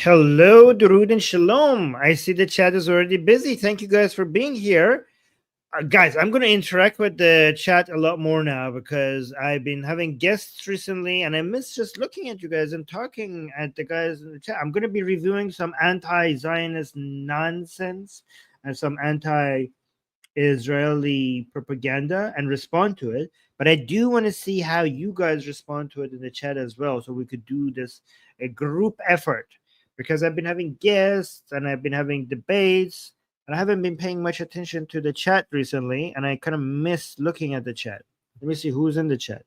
Hello, Durud and Shalom. I see the chat is already busy. Thank you guys for being here. Guys, I'm going to interact with the chat a lot more now because I've been having guests recently and I miss just looking at you guys and talking at the guys in the chat. I'm going to be reviewing some anti-Zionist nonsense and some anti-Israeli propaganda and respond to it. But I do want to see how you guys respond to it in the chat as well, so we could do this a group effort, because I've been having guests and I've been having debates and I haven't been paying much attention to the chat recently, and I kind of miss looking at the chat. Let me see who's in the chat.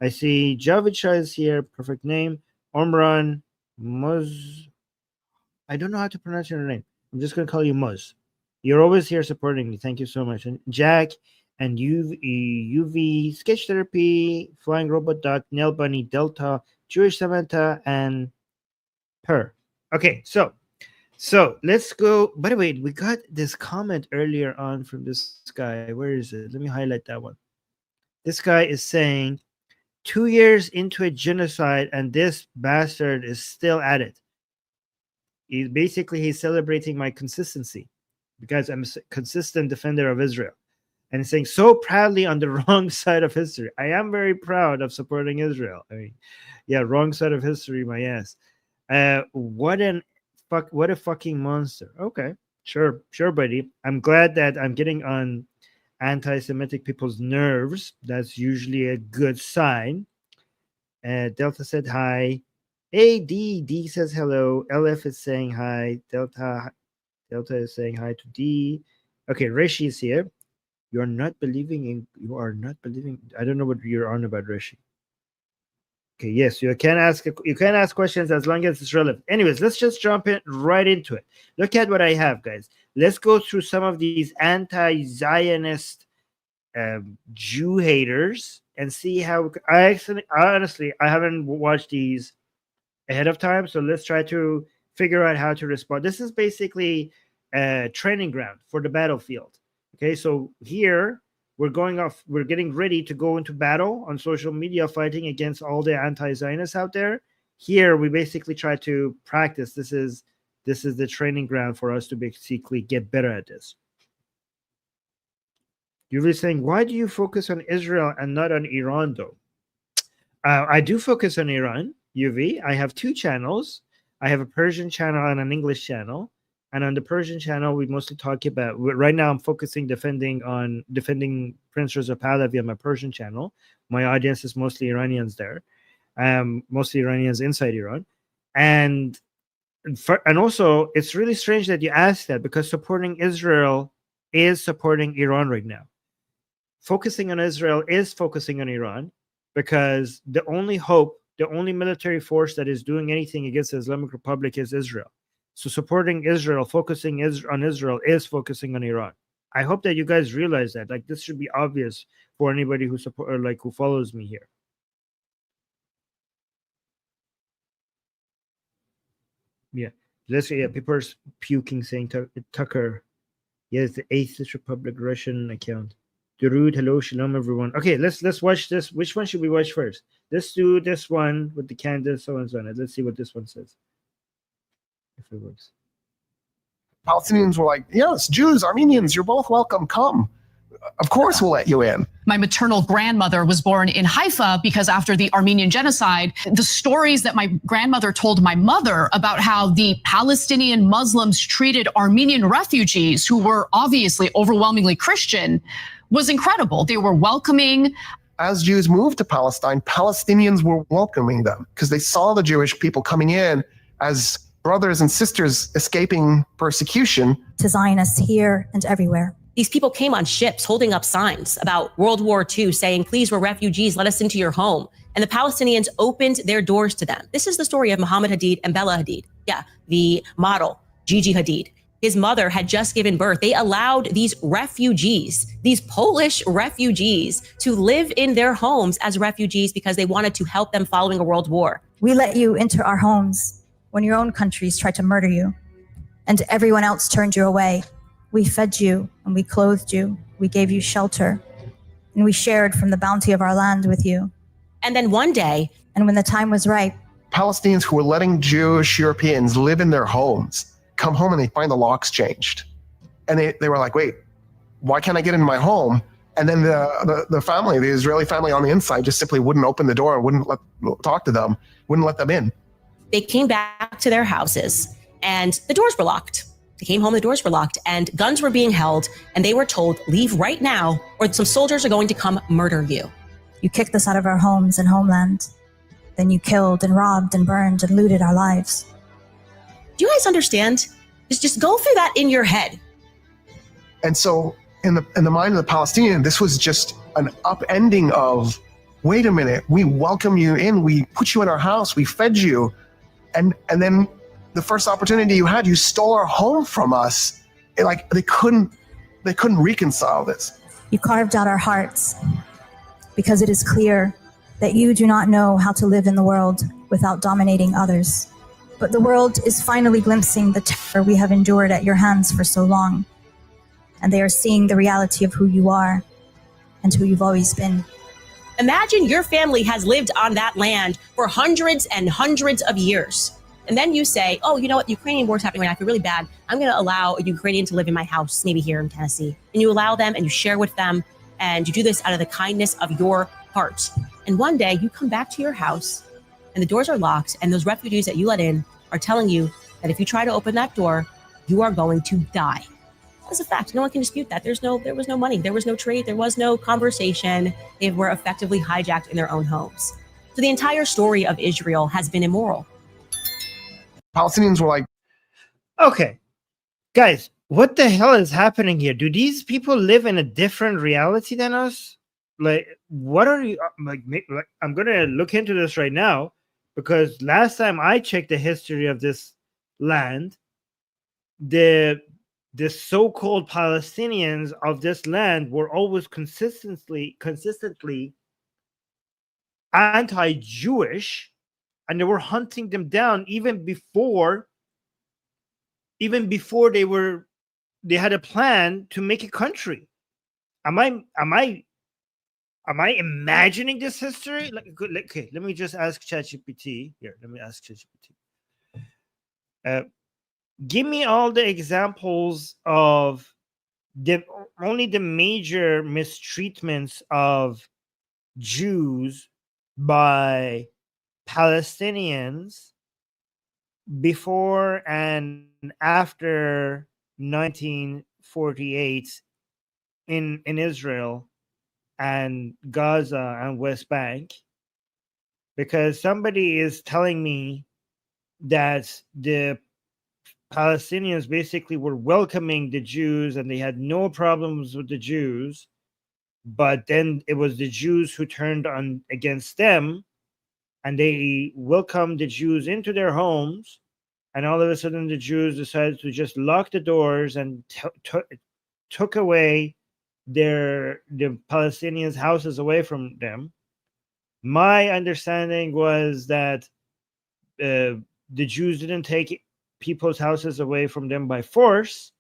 I see Javid Shah is here, perfect name. Omran Muz. I don't know how to pronounce your name. I'm just going to call you Muz. You're always here supporting me. Thank you so much. And Jack and UV, Sketch Therapy, Flying Robot Duck, Nail Bunny, Delta, Jewish Samantha, and Per. Okay, so let's go. By the way, we got this comment earlier on from this guy. Where is it? Let me highlight that one. This guy is saying 2 years into a genocide and this bastard is still at it. He's celebrating my consistency because I'm a consistent defender of Israel. And he's saying so proudly on the wrong side of history. I am very proud of supporting Israel. I mean, yeah, wrong side of history, my ass. What a fucking monster. Okay, sure, buddy. I'm glad that I'm getting on anti-Semitic people's nerves. That's usually a good sign. Delta said hi. D says hello. LF is saying hi. Delta is saying hi to D. Okay, Rishi is here. You are not believing. I don't know what you're on about, Rishi. Okay, yes, you can ask questions as long as it's relevant. Anyways, let's just jump right into it. Look at what I have, guys. Let's go through some of these anti-Zionist Jew haters and see how. Honestly, I haven't watched these ahead of time, so let's try to figure out how to respond. This is basically a training ground for the battlefield. Okay, so here we're getting ready to go into battle on social media, fighting against all the anti-Zionists out there. Here we basically try to practice. This is the training ground for us to basically get better at this. You're saying, why do you focus on Israel and not on Iran, though? I do focus on Iran, UV. I have two channels. I have a Persian channel and an English channel. And on the Persian channel, we mostly talk about, right now I'm focusing defending Prince Reza Pahlavi on my Persian channel. My audience is mostly Iranians there, mostly Iranians inside Iran. And also, it's really strange that you asked that, because supporting Israel is supporting Iran right now. Focusing on Israel is focusing on Iran, because the only hope, the only military force that is doing anything against the Islamic Republic is Israel. So supporting Israel, focusing on Israel is focusing on Iran. I hope that you guys realize that. Like, this should be obvious for anybody who who follows me here. Yeah, people are puking, saying Tucker. Yes, the Atheist Republic Russian account. Durud, hello, shalom, everyone. Okay, let's watch this. Which one should we watch first? Let's do this one with the candles, so and so on it. Let's see what this one says. If it works. Palestinians were like, yes, Jews, Armenians, you're both welcome. Come. Of course we'll let you in. My maternal grandmother was born in Haifa because after the Armenian genocide, the stories that my grandmother told my mother about how the Palestinian Muslims treated Armenian refugees, who were obviously overwhelmingly Christian, was incredible. They were welcoming. As Jews moved to Palestine, Palestinians were welcoming them because they saw the Jewish people coming in as brothers and sisters escaping persecution. To Zionists here and everywhere. These people came on ships holding up signs about World War II saying, please, we're refugees, let us into your home. And the Palestinians opened their doors to them. This is the story of Muhammad Hadid and Bella Hadid. Yeah, the model, Gigi Hadid. His mother had just given birth. They allowed these refugees, these Polish refugees, to live in their homes as refugees because they wanted to help them following a world war. We let you into our homes when your own countries tried to murder you and everyone else turned you away. We fed you and we clothed you. We gave you shelter and we shared from the bounty of our land with you. And then one day, and when the time was right, Palestinians who were letting Jewish Europeans live in their homes come home and they find the locks changed. And they were like, wait, why can't I get into my home? And then the family, the Israeli family on the inside, just simply wouldn't open the door and wouldn't talk to them, wouldn't let them in. They came back to their houses and the doors were locked. They came home, the doors were locked, and guns were being held, and they were told, leave right now, or some soldiers are going to come murder you. You kicked us out of our homes and homeland. Then you killed and robbed and burned and looted our lives. Do you guys understand? Just go through that in your head. And so in the mind of the Palestinian, this was just an upending of, wait a minute, we welcome you in, we put you in our house, we fed you, and then the first opportunity you had, you stole our home from us. They couldn't reconcile this. You carved out our hearts because it is clear that you do not know how to live in the world without dominating others. But the world is finally glimpsing the terror we have endured at your hands for so long. And they are seeing the reality of who you are and who you've always been. Imagine your family has lived on that land for hundreds and hundreds of years. And then you say, oh, you know what, the Ukrainian war's happening right now, I feel really bad. I'm going to allow a Ukrainian to live in my house, maybe here in Tennessee. And you allow them and you share with them. And you do this out of the kindness of your heart. And one day you come back to your house and the doors are locked. And those refugees that you let in are telling you that if you try to open that door, you are going to die. That's a fact. No one can dispute that. There was no money. There was no trade. There was no conversation. They were effectively hijacked in their own homes. So the entire story of Israel has been immoral. Palestinians were like, okay, guys, what the hell is happening here? Do these people live in a different reality than us? Like, what are you like? I'm gonna look into this right now, because last time I checked the history of this land, the so-called Palestinians of this land were always consistently anti-Jewish, and they were hunting them down even before they had a plan to make a country. Am I imagining this history? Okay, let me just ask ChatGPT here. Let me ask ChatGPT. Give me all the examples of only the major mistreatments of Jews by Palestinians before and after 1948 in Israel and Gaza and West Bank, because somebody is telling me that the Palestinians basically were welcoming the Jews and they had no problems with the Jews, but then it was the Jews who turned on against them, and they welcomed the Jews into their homes, and all of a sudden the Jews decided to just lock the doors and took away the Palestinians' houses away from them. My understanding was that the Jews didn't take people's houses away from them by force,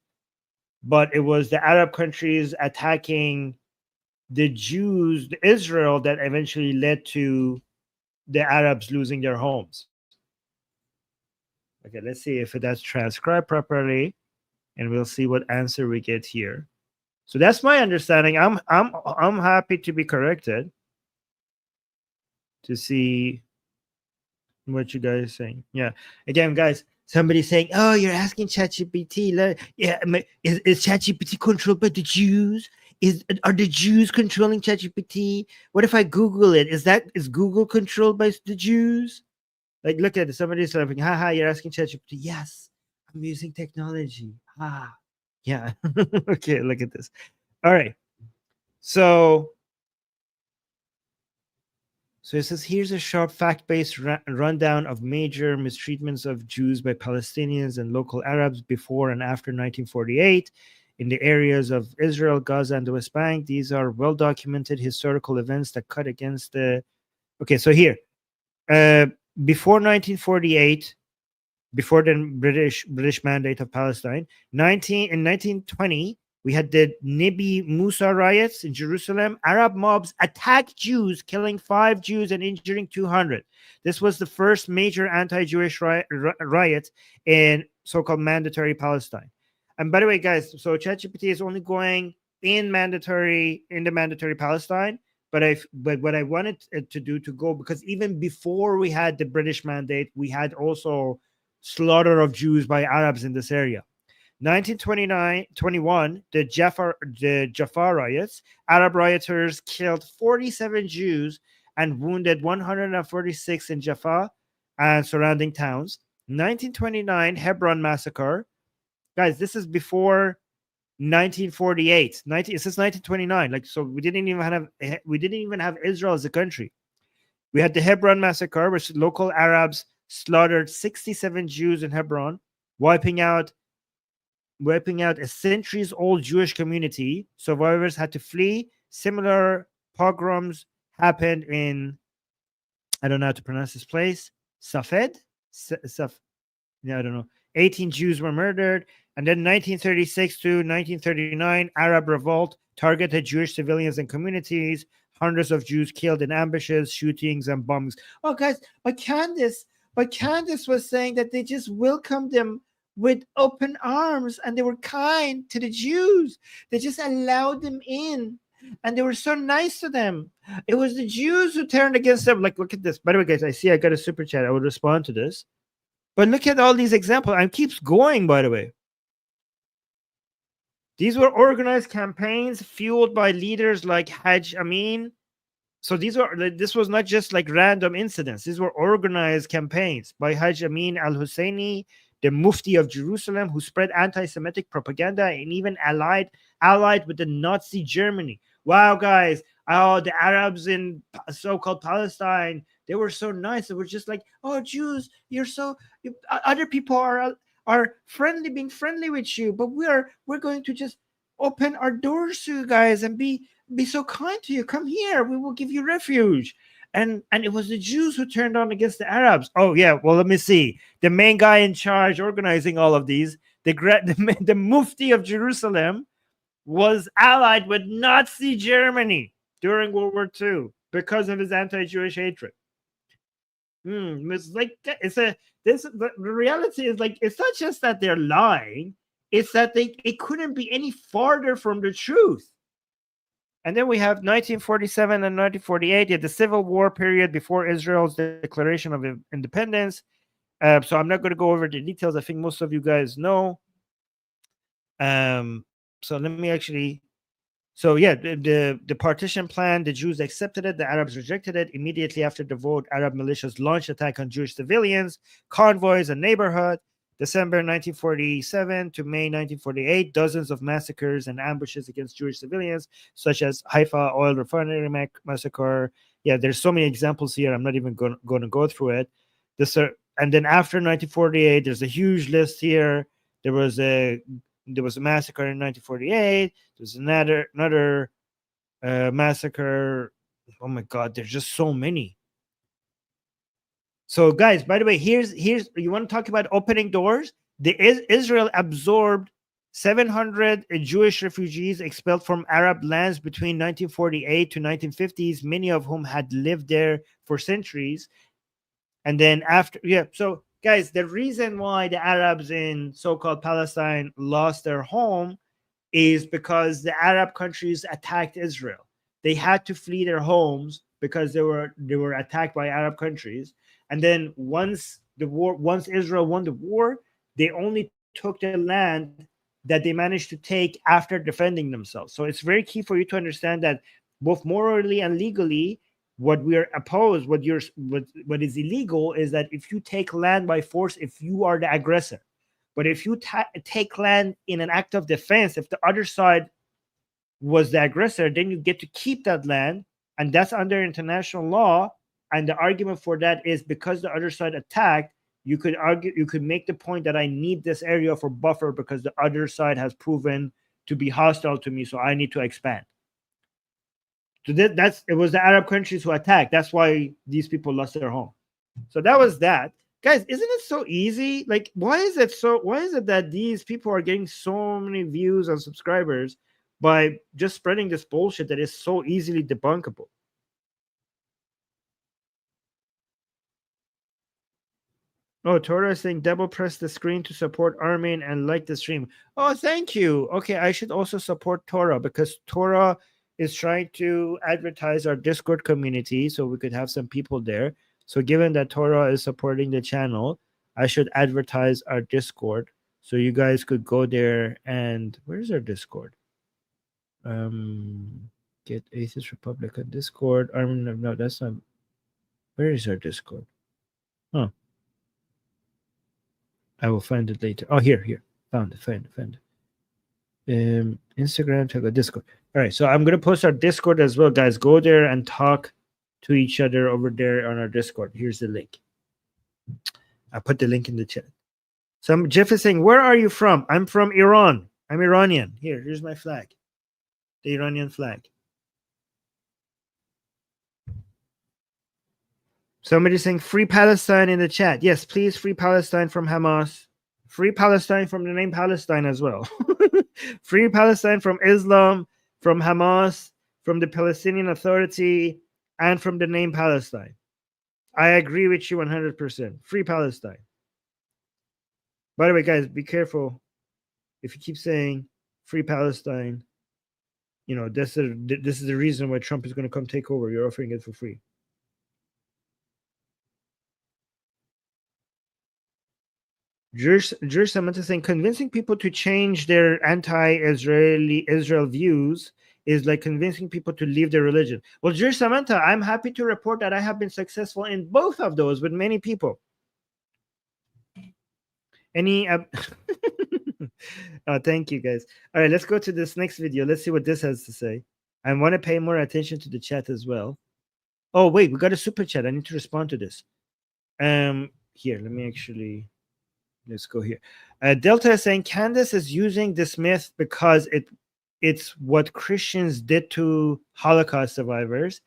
but it was the Arab countries attacking the Jews, Israel, that eventually led to the Arabs losing their homes. Okay, let's see if that's transcribed properly, and we'll see what answer we get here. So that's my understanding. I'm happy to be corrected to see what you guys are saying. Yeah. Again, guys, somebody's saying, "Oh, you're asking ChatGPT." Yeah, is ChatGPT controlled by the Jews? Are the Jews controlling ChatGPT? What if I Google it? Is Google controlled by the Jews? Like, look at it. Somebody's laughing. Haha, you're asking ChatGPT. Yes, I'm using technology. Yeah. Okay, look at this. All right. So it says, here's a sharp fact-based rundown of major mistreatments of Jews by Palestinians and local Arabs before and after 1948 in the areas of Israel, Gaza, and the West Bank. These are well-documented historical events that cut against the... Okay, so here, before 1948, before the British Mandate of Palestine, in 1920, We had the Nabi Musa riots in Jerusalem. Arab mobs attacked Jews, killing 5 Jews and injuring 200. This was the first major anti-Jewish riot in so-called mandatory Palestine. And by the way, guys, so ChatGPT is only going in the mandatory Palestine. But what I wanted it to do to go, because even before we had the British mandate, we had also slaughter of Jews by Arabs in this area. 1921, the Jaffa riots. Arab rioters killed 47 Jews and wounded 146 in Jaffa and surrounding towns. 1929, Hebron massacre. Guys, this is before 1948. It says 1929. Like, so we didn't even have Israel as a country. We had the Hebron massacre, which local Arabs slaughtered 67 Jews in Hebron, wiping out a centuries-old Jewish community. Survivors had to flee. Similar pogroms happened in, I don't know how to pronounce this place, Safed? Yeah, I don't know. 18 Jews were murdered. And then 1936 to 1939, Arab revolt targeted Jewish civilians and communities. Hundreds of Jews killed in ambushes, shootings, and bombings. Oh, guys, but Candace was saying that they just welcomed them with open arms and they were kind to the Jews. They just allowed them in and they were so nice to them. It was the Jews who turned against them. Like, look at this. By the way, guys, I see I got a super chat. I will respond to this. But look at all these examples. And keeps going, by the way. These were organized campaigns fueled by leaders like Hajj Amin. So this was not just like random incidents. These were organized campaigns by Hajj Amin al-Husseini, the Mufti of Jerusalem, who spread anti-Semitic propaganda and even allied with the Nazi Germany. Wow, guys. Oh, the Arabs in so-called Palestine, they were so nice. They were just like, oh, Jews, other people are friendly, being friendly with you, but we're going to just open our doors to you guys and be so kind to you. Come here, we will give you refuge. And it was the Jews who turned on against the Arabs. Oh yeah, well, let me see. The main guy in charge organizing all of these, the Mufti of Jerusalem, was allied with Nazi Germany during World War II because of his anti-Jewish hatred. It's like the reality is, like, it's not just that they're lying, it's that it couldn't be any farther from the truth. And then we have 1947 and 1948, the Civil War period before Israel's declaration of independence. So I'm not going to go over the details. I think most of you guys know. So let me actually. So yeah, the partition plan, the Jews accepted it, the Arabs rejected it. Immediately after the vote, Arab militias launched attack on Jewish civilians, convoys, and neighborhood. December 1947 to May 1948, dozens of massacres and ambushes against Jewish civilians, such as Haifa oil refinery massacre. Yeah, there's so many examples here. I'm not even going to go through it. And then after 1948, there's a huge list here. There was a massacre in 1948. There's another massacre. Oh my God, there's just so many. So, guys, by the way, here's you want to talk about opening doors? Israel absorbed 700 Jewish refugees expelled from Arab lands between 1948 to 1950s, many of whom had lived there for centuries. And then so guys, the reason why the Arabs in so-called Palestine lost their home is because the Arab countries attacked Israel. They had to flee their homes because they were attacked by Arab countries. And then once Israel won the war, they only took the land that they managed to take after defending themselves. So it's very key for you to understand that both morally and legally, what we are opposed, what is illegal is that if you take land by force, if you are the aggressor. But if you take land in an act of defense, if the other side was the aggressor, then you get to keep that land, and that's under international law. And the argument for that is because the other side attacked, you could make the point that I need this area for buffer because the other side has proven to be hostile to me, so I need to expand. So it was the Arab countries who attacked. That's why these people lost their home. So that was that. Guys, isn't it so easy? Like, why is it that these people are getting so many views and subscribers by just spreading this bullshit that is so easily debunkable? Oh, Torah is saying double press the screen to support Armin and like the stream. Oh, thank you. Okay, I should also support Torah because Torah is trying to advertise our Discord community so we could have some people there. So given that Torah is supporting the channel, I should advertise our Discord so you guys could go there. And where's our Discord? Get Atheist Republic on Discord. Armin, no, that's not. Where is our Discord? Huh. I will find it later. Oh, here. Found it. Instagram, check out Discord. All right, so I'm going to post our Discord as well, guys. Go there and talk to each other over there on our Discord. Here's the link. I put the link in the chat. Jeff is saying, where are you from? I'm from Iran. I'm Iranian. Here's my flag. The Iranian flag. Somebody saying free Palestine in the chat. Yes, please, free Palestine from Hamas. Free Palestine from the name Palestine as well. Free Palestine from Islam, from Hamas, from the Palestinian Authority, and from the name Palestine. I agree with you 100%. Free Palestine. By the way, guys, be careful. If you keep saying free Palestine, you know, this is the reason why Trump is going to come take over. You're offering it for free. Samantha saying convincing people to change their Israel views is like convincing people to leave their religion. Well, Samantha, I'm happy to report that I have been successful in both of those with many people. Any thank you, guys. All right, let's go to this next video. Let's see what this has to say. I want to pay more attention to the chat as well. Oh, wait, we got a super chat. I need to respond to this. Here, let me actually... Let's go here. Delta is saying Candace is using this myth because it's what Christians did to Holocaust survivors.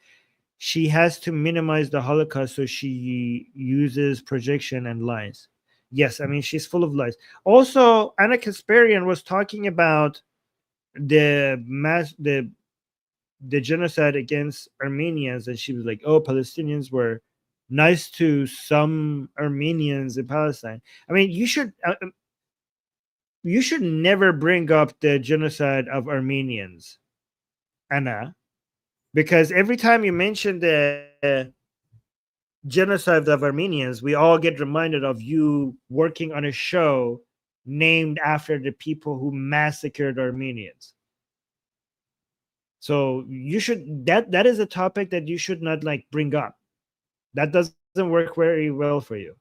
She has to minimize the Holocaust, so she uses projection and lies. Yes, I mean, she's full of lies. Also, Anna Kasparian was talking about the genocide against Armenians, and she was like, oh, Palestinians were nice to some Armenians in Palestine. I mean, you should never bring up the genocide of Armenians, Anna, because every time you mention the genocide of Armenians, we all get reminded of you working on a show named after the people who massacred Armenians. So you should that is a topic that you should not like bring up. That doesn't work very well for you.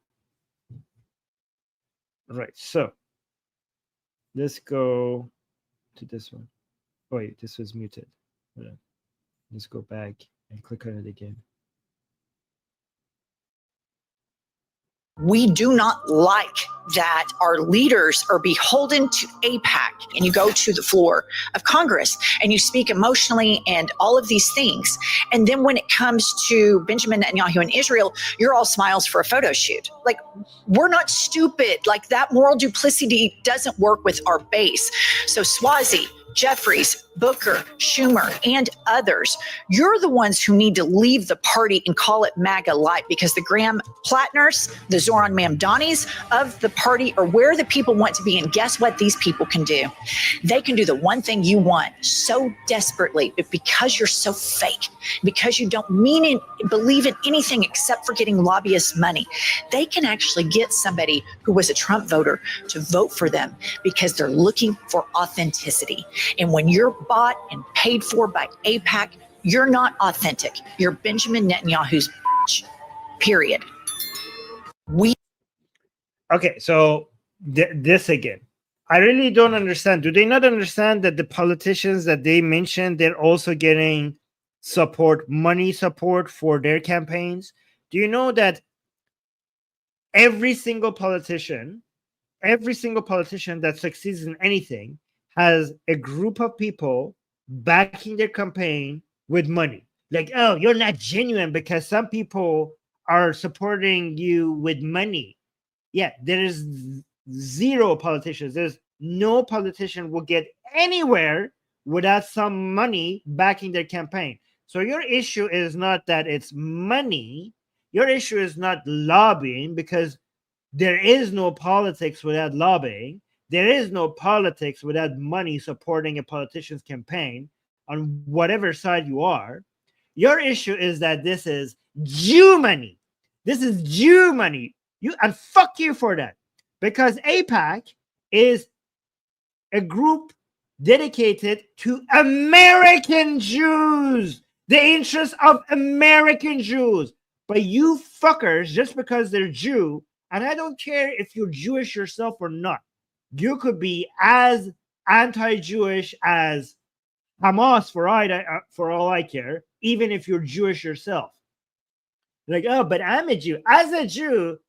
Right, so let's go to this one. Oh, wait, this was muted. Hold on. Let's go back and click on it again. We do not like that our leaders are beholden to AIPAC, and you go to the floor of Congress and you speak emotionally and all of these things. And then when it comes to Benjamin Netanyahu and Israel, you're all smiles for a photo shoot. Like, we're not stupid. Like, that moral duplicity doesn't work with our base. So Swazi, Jeffries, Booker, Schumer, and others, you're the ones who need to leave the party and call it MAGA light, because the Graham Plattners, the Zoran Mamdanis of the party are where the people want to be. And guess what these people can do? They can do the one thing you want so desperately, but because you're so fake, because you don't believe in anything except for getting lobbyists money, they can actually get somebody who was a Trump voter to vote for them because they're looking for authenticity. And when you're bought and paid for by AIPAC, you're not authentic. You're Benjamin Netanyahu's period. Okay, so this again. I really don't understand. Do they not understand that the politicians that they mentioned, they're also getting money support for their campaigns? Do you know that every single politician that succeeds in anything has a group of people backing their campaign with money? Like, oh, you're not genuine because some people are supporting you with money. Yeah, there is zero politicians. There's no politician will get anywhere without some money backing their campaign. So your issue is not that it's money. Your issue is not lobbying, because there is no politics without lobbying. There is no politics without money supporting a politician's campaign on whatever side you are. Your issue is that this is Jew money. This is Jew money. And fuck you for that. Because AIPAC is a group dedicated to American Jews, the interests of American Jews. But you fuckers, just because they're Jew, and I don't care if you're Jewish yourself or not, you could be as anti-Jewish as Hamas for all I care, even if you're Jewish yourself. Like, oh, but I'm a Jew. As a Jew,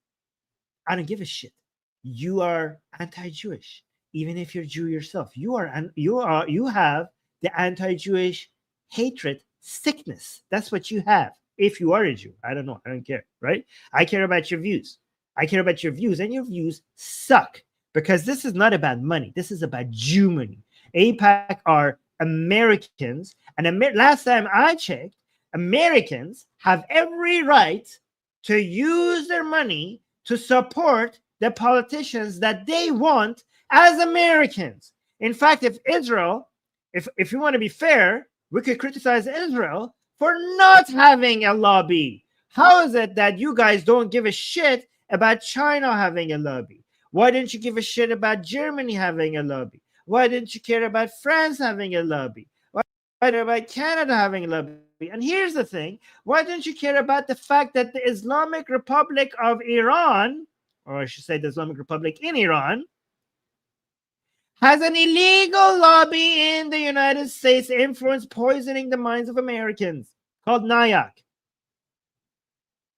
I don't give a shit. You are anti-Jewish, even if you're Jew yourself. You have the anti-Jewish hatred sickness. That's what you have. If you are a Jew, I don't know. I don't care, right? I care about your views. I care about your views, and your views suck, because this is not about money. This is about Jew money. AIPAC are Americans, and last time I checked, Americans have every right to use their money to support the politicians that they want as Americans. In fact, if you want to be fair, we could criticize Israel for not having a lobby. How is it that you guys don't give a shit about China having a lobby? Why didn't you give a shit about Germany having a lobby? Why didn't you care about France having a lobby? Why about Canada having a lobby? And here's the thing. Why didn't you care about the fact that the Islamic Republic of Iran, or I should say the Islamic Republic in Iran, has an illegal lobby in the United States influence poisoning the minds of Americans called NIAC?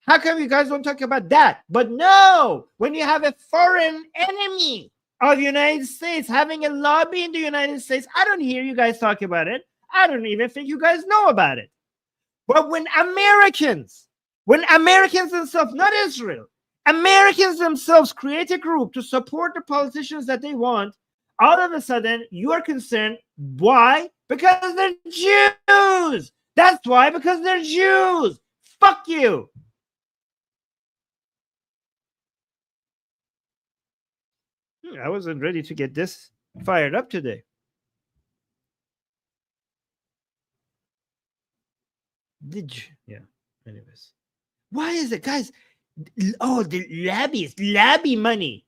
How come you guys don't talk about that? But no, when you have a foreign enemy of the United States having a lobby in the United States, I don't hear you guys talk about it. I don't even think you guys know about it. But when Americans themselves, not Israel, Americans themselves create a group to support the politicians that they want, all of a sudden you are concerned. Why? Because they're Jews. That's why, because they're Jews. Fuck you. I wasn't ready to get this fired up today. Did you? Yeah. Anyways. Why is it, guys? Oh, the lobby money.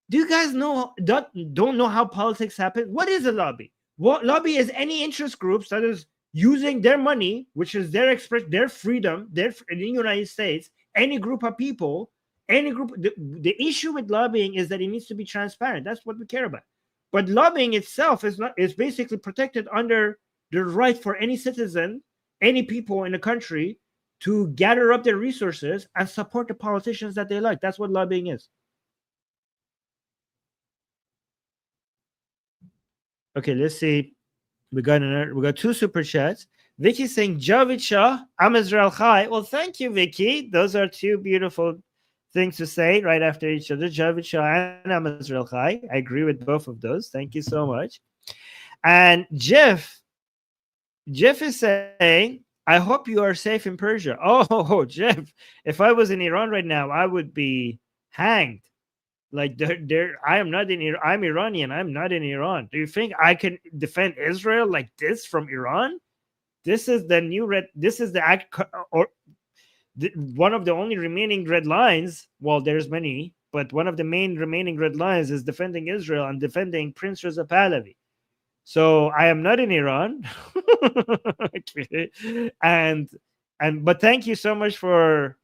Do you guys don't know how politics happen? What is a lobby? What lobby is any interest groups that is using their money, which is their freedom, in the United States, any group of people, any group. The issue with lobbying is that it needs to be transparent. That's what we care about. But lobbying itself is basically protected under the right for any citizen, any people in the country to gather up their resources and support the politicians that they like. That's what lobbying is. Okay, let's see. We got two super chats. Vicky saying, Javid Shah, I'm Israel Chai. Well, thank you, Vicky. Those are two beautiful things to say right after each other. Javid Shah and I'm Israel Chai. I agree with both of those. Thank you so much. And Jeff is saying, I hope you are safe in Persia. Oh, Jeff, if I was in Iran right now, I would be hanged. Like, I am not in Iran. I'm Iranian. I'm not in Iran. Do you think I can defend Israel like this from Iran? This is the new red. This is one of the only remaining red lines. Well, there's many, but one of the main remaining red lines is defending Israel and defending Prince Reza Pahlavi. So I am not in Iran. Okay. But thank you so much for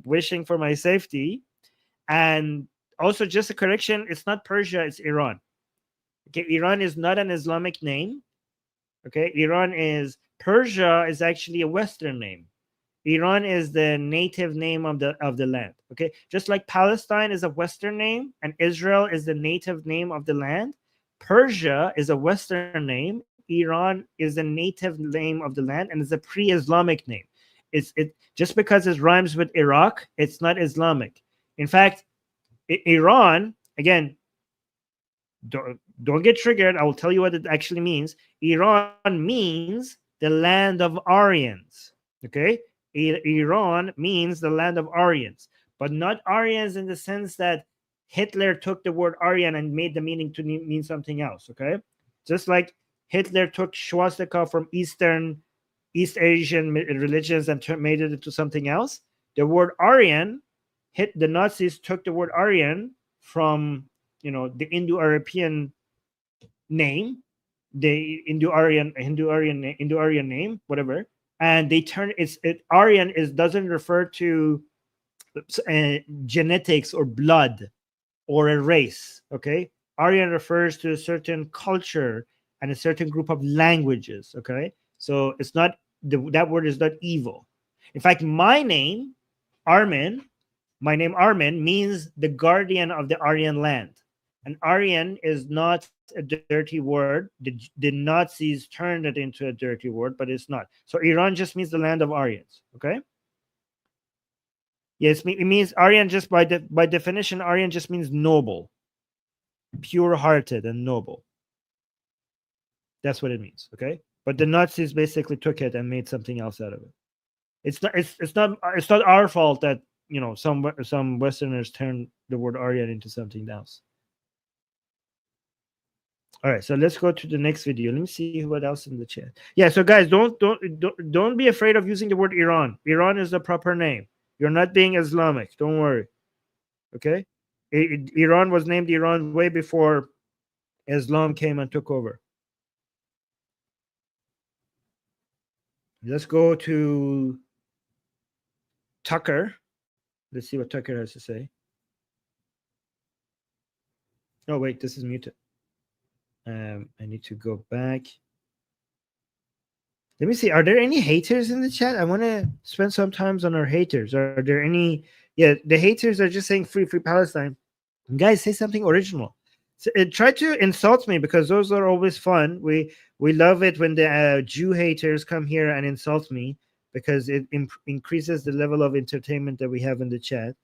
wishing for my safety. And also, just a correction, it's not Persia, it's Iran. Okay, Iran is not an Islamic name. Okay, Persia is actually a Western name. Iran is the native name of the land. Okay, just like Palestine is a Western name and Israel is the native name of the land, Persia is a Western name. Iran is the native name of the land and is a pre-Islamic name. It just because it rhymes with Iraq, it's not Islamic. In fact, Iran, again, don't get triggered. I will tell you what it actually means. Iran means the land of Aryans. Okay, Iran means the land of Aryans, but not Aryans in the sense that Hitler took the word Aryan and made the meaning to mean something else. Okay, just like Hitler took swastika from East Asian religions and made it into something else. The word Aryan, the Nazis took the word Aryan from the Indo-European name, the Indo-Aryan name, whatever, and they turn Aryan doesn't refer to genetics or blood or a race. Okay, Aryan refers to a certain culture and a certain group of languages. Okay, so it's not that word is not evil. In fact, my name Armin means the guardian of the Aryan land. And Aryan is not a dirty word. The Nazis turned it into a dirty word, but it's not. So Iran just means the land of Aryans. Okay. Yes, it means Aryan just by definition. Aryan just means noble, pure-hearted, and noble. That's what it means. Okay. But the Nazis basically took it and made something else out of it. It's not our fault that some Westerners turned the word Aryan into something else. All right, so let's go to the next video. Let me see what else in the chat. Yeah, so guys, don't be afraid of using the word Iran. Iran is the proper name. You're not being Islamic. Don't worry. Okay, Iran was named Iran way before Islam came and took over. Let's go to Tucker. Let's see what Tucker has to say. Oh, wait, this is muted. I need to go back. Let me see. Are there any haters in the chat? I want to spend some time on our haters. Are there any? Yeah, the haters are just saying free Palestine. Guys, say something original. So, try to insult me because those are always fun. We love it when the Jew haters come here and insult me because it increases the level of entertainment that we have in the chat.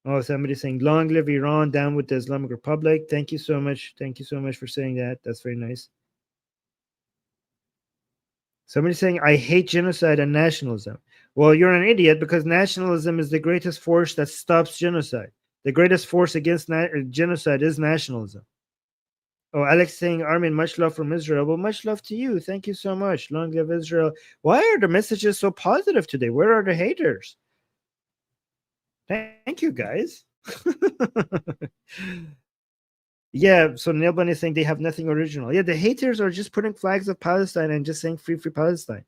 Oh, somebody saying, long live Iran, down with the Islamic Republic. Thank you so much. Thank you so much for saying that. That's very nice. Somebody saying, I hate genocide and nationalism. Well, you're an idiot because nationalism is the greatest force that stops genocide. The greatest force against genocide is nationalism. Oh, Alex saying, Armin, much love from Israel. Well, much love to you. Thank you so much. Long live Israel. Why are the messages so positive today? Where are the haters? Thank you, guys. Yeah, so Nilban is saying they have nothing original. Yeah, the haters are just putting flags of Palestine and just saying free Palestine.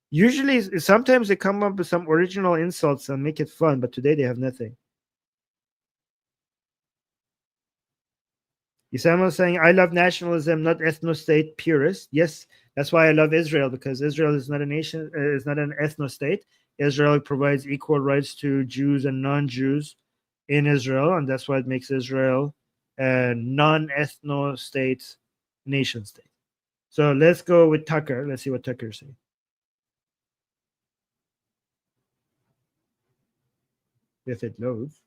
Usually, sometimes they come up with some original insults and make it fun, but today they have nothing. Isama is saying, I love nationalism, not ethno-state purist. Yes, that's why I love Israel, because Israel is not a nation, is not an ethno-state. Israel provides equal rights to Jews and non-Jews in Israel, and that's why it makes Israel a non-ethno-state nation state. So let's go with Tucker. Let's see what Tucker says. If it loads.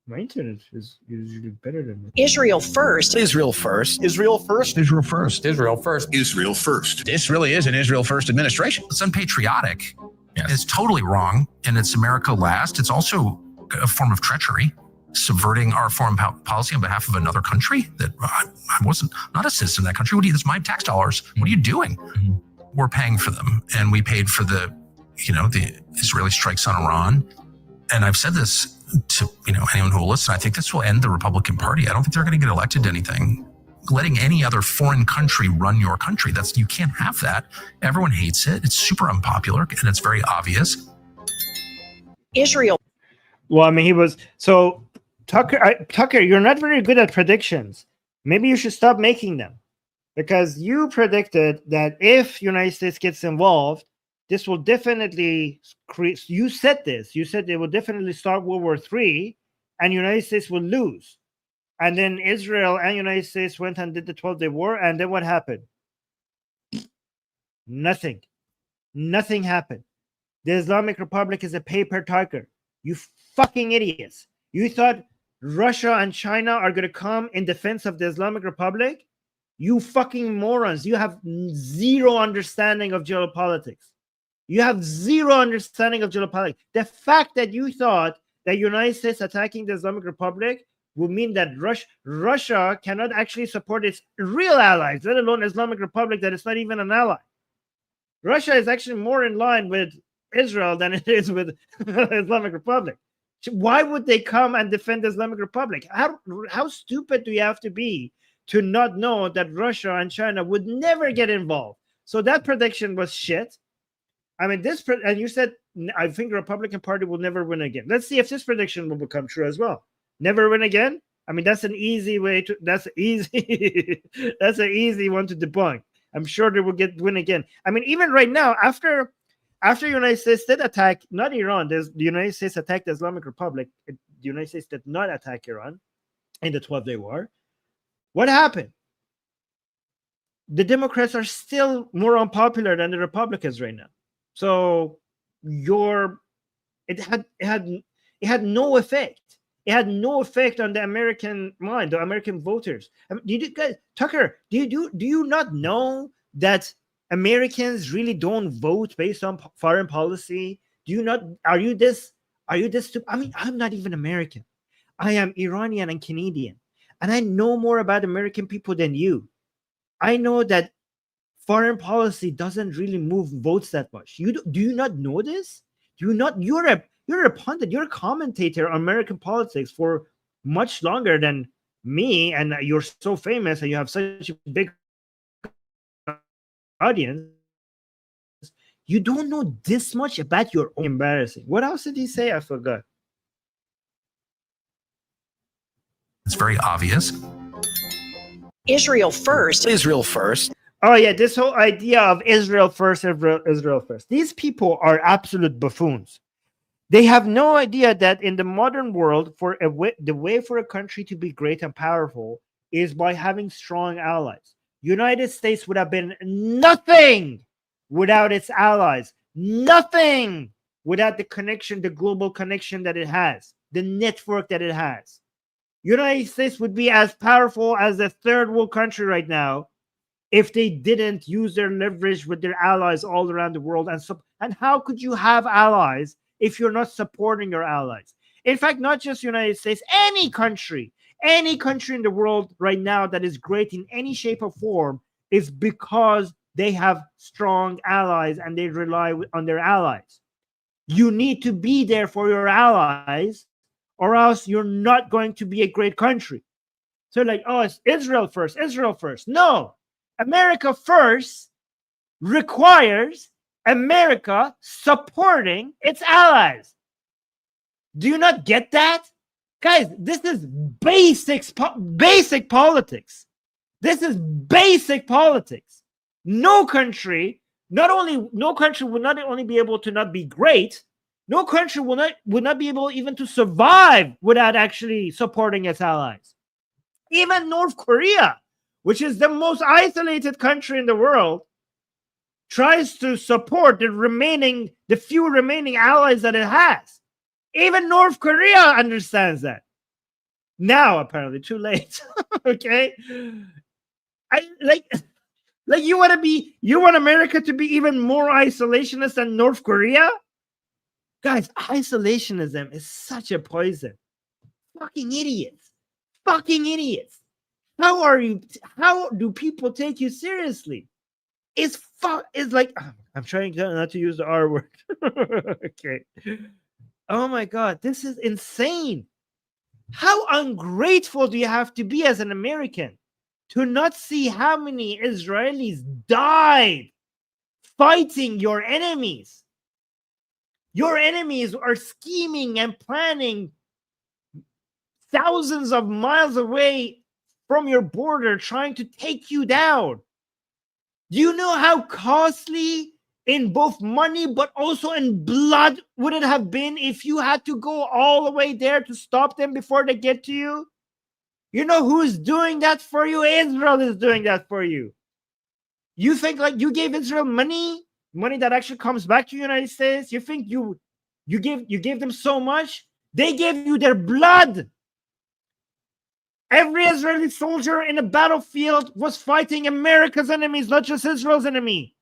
My internet is usually better than me. Israel first. Israel first. Israel first. Israel first. Israel first. Israel first. This really is an Israel first administration. It's unpatriotic. Yes. It's totally wrong. And it's America last. It's also a form of treachery, subverting our foreign policy on behalf of another country that I wasn't not a citizen of that country. That's my tax dollars. What are you doing? Mm-hmm. We're paying for them. And we paid for the Israeli strikes on Iran. And I've said this to anyone who will listen. I think this will end the Republican Party. I don't think they're going to get elected to anything. Letting any other foreign country run your country, you can't have that. Everyone hates it. It's super unpopular and it's very obvious. Israel. Well, I mean, Tucker, you're not very good at predictions. Maybe you should stop making them, because you predicted that if United States gets involved, this will definitely create. You said this. You said it will definitely start World War III, and United States will lose. And then Israel and United States went and did the 12-day war, and then what happened? Nothing. Nothing happened. The Islamic Republic is a paper tiger. You fucking idiots. You thought Russia and China are going to come in defense of the Islamic Republic? You fucking morons. You have zero understanding of geopolitics. You have zero understanding of geopolitics. The fact that you thought that United States attacking the Islamic Republic would mean that Russia cannot actually support its real allies, let alone Islamic Republic that is not even an ally. Russia is actually more in line with Israel than it is with Islamic Republic. Why would they come and defend the Islamic Republic? How stupid do you have to be to not know that Russia and China would never get involved? So that prediction was shit. I mean, and you said, I think the Republican Party will never win again. Let's see if this prediction will become true as well. Never win again? I mean, that's an easy way to, that's easy, that's an easy one to debunk. I'm sure they will win again. I mean, even right now, after the United States did attack, not Iran, the United States attacked the Islamic Republic. The United States did not attack Iran in the 12-day war. What happened? The Democrats are still more unpopular than the Republicans right now. So it had no effect. It had no effect on the American mind, the American voters. I mean, Tucker, do you not know that Americans really don't vote based on foreign policy? Are you this stupid? I mean, I'm not even American. I am Iranian and Canadian, and I know more about American people than you. I know that foreign policy doesn't really move votes that much. Do you not know this? Do you not? You're a pundit. You're a commentator on American politics for much longer than me, and you're so famous and you have such a big audience. You don't know this much about your own. Embarrassing. What else did he say? I forgot. It's very obvious. Israel first. Israel first. Oh yeah, this whole idea of Israel first, Israel first. These people are absolute buffoons. They have no idea that in the modern world, the way for a country to be great and powerful is by having strong allies. United States would have been nothing without its allies. Nothing without the connection, the global connection that it has, the network that it has. United States would be as powerful as a third world country right now if they didn't use their leverage with their allies all around the world. And how could you have allies if you're not supporting your allies? In fact, not just United States, any country in the world right now that is great in any shape or form is because they have strong allies and they rely on their allies. You need to be there for your allies, or else you're not going to be a great country. So like, oh, it's Israel first, Israel first. No, America first requires America supporting its allies. Do you not get that? Guys, this is basic politics. This is basic politics. No country will not only be able to not be great, no country would not be able even to survive without actually supporting its allies. Even North Korea, which is the most isolated country in the world, tries to support the few remaining allies that it has. Even North Korea understands that. Now, apparently, too late. Okay? You want America to be even more isolationist than North Korea? Guys, isolationism is such a poison. Fucking idiots. Fucking idiots. How do people take you seriously? It's like, I'm trying not to use the R word. Okay. Oh my God, this is insane. How ungrateful do you have to be as an American to not see how many Israelis died fighting your enemies? Your enemies are scheming and planning thousands of miles away from your border, trying to take you down. Do you know how costly in both money but also in blood would it have been if you had to go all the way there to stop them before they get to you? You know who's doing that for you? Israel is doing that for you. You think like you gave Israel money that actually comes back to the United States? You think you gave them so much They gave you their blood. Every Israeli soldier in a battlefield was fighting America's enemies, not just Israel's enemy.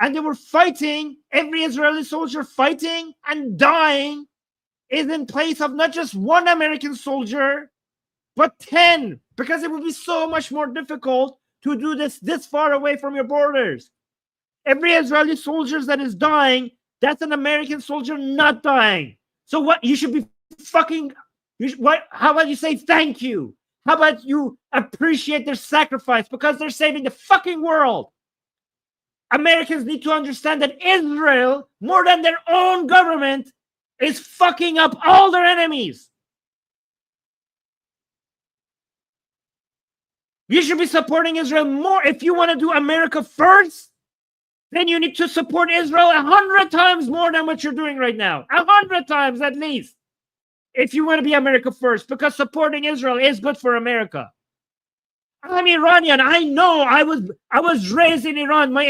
And they were fighting, every Israeli soldier fighting and dying is in place of not just one American soldier, but 10, because it would be so much more difficult to do this far away from your borders. Every Israeli soldier that is dying, that's an American soldier not dying. So what? You should be fucking, how about you say thank you? How about you appreciate their sacrifice because they're saving the fucking world? Americans need to understand that Israel, more than their own government, is fucking up all their enemies. You should be supporting Israel more. If you want to do America first, then you need to support Israel 100 times more than what you're doing right now. 100 times at least. If you want to be America first, because supporting Israel is good for America. I'm Iranian. I know. I was raised in Iran. My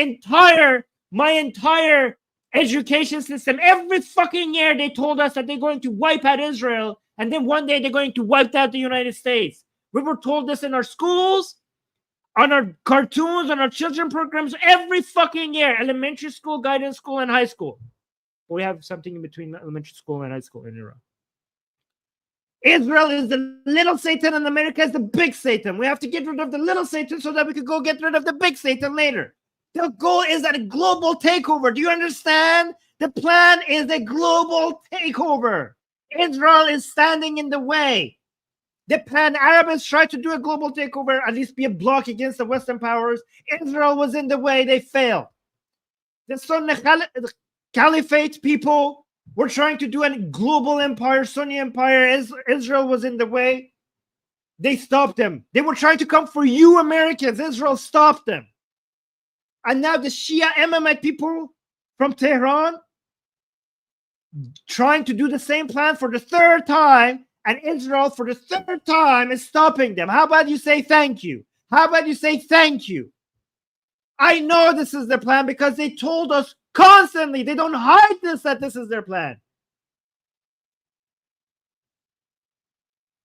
entire education system. Every fucking year they told us that they're going to wipe out Israel, and then one day they're going to wipe out the United States. We were told this in our schools, on our cartoons, on our children programs, every fucking year. Elementary school, guidance school, and high school. We have something in between elementary school and high school in Iran. Israel is the little Satan and America is the big Satan. We have to get rid of the little Satan so that we can go get rid of the big Satan later. The goal is a global takeover. Do you understand? The plan is a global takeover. Israel is standing in the way. The Pan-Arabists tried to do a global takeover, at least be a block against the Western powers. Israel was in the way. They failed. The Sunni Caliphate people were trying to do a global empire, Sunni empire. Israel was in the way. They stopped them. They were trying to come for you Americans. Israel stopped them. And now the Shia Imamite people from Tehran trying to do the same plan for the third time, and Israel for the third time is stopping them. How about you say thank you? How about you say thank you? I know this is their plan because they told us constantly. They don't hide this, that this is their plan.